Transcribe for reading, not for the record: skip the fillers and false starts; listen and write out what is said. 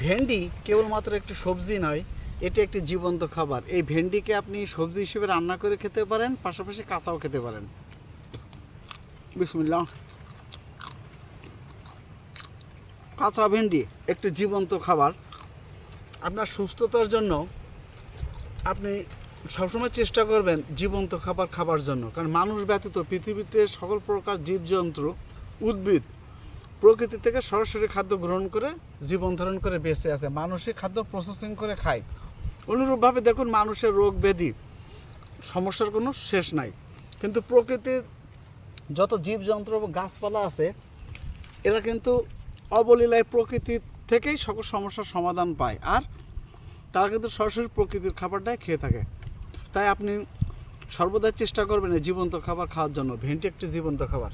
ভেন্ডি কেবলমাত্র একটি সবজি নয়, এটি একটি জীবন্ত খাবার। এই ভেন্ডিকে আপনি সবজি হিসেবে রান্না করে খেতে পারেন, পাশাপাশি কাঁচাও খেতে পারেন। বিসমিল্লাহ। কাঁচা ভেন্ডি একটি জীবন্ত খাবার। আপনার সুস্থতার জন্য আপনি সবসময় চেষ্টা করবেন জীবন্ত খাবার খাবার জন্য, কারণ মানুষ ব্যতীত পৃথিবীতে সকল প্রকার জীবজন্তু, উদ্ভিদ প্রকৃতি থেকে সরাসরি খাদ্য গ্রহণ করে জীবন ধারণ করে বেঁচে আছে, মানুষই খাদ্য প্রসেসিং করে খায়। অনুরূপভাবে দেখুন, মানুষের রোগ ব্যাধি সমস্যার কোনো শেষ নাই, কিন্তু প্রকৃতির যত জীবজন্তু এবং গাছপালা আছে এরা কিন্তু অবলীলায় প্রকৃতি থেকেই সকল সমস্যার সমাধান পায়, আর তারা কিন্তু সরাসরি প্রকৃতির খাবারটাই খেয়ে থাকে। তাই আপনি সর্বদাই চেষ্টা করবেন এই জীবন্ত খাবার খাওয়ার জন্য। ভেন্ডি একটি জীবন্ত খাবার।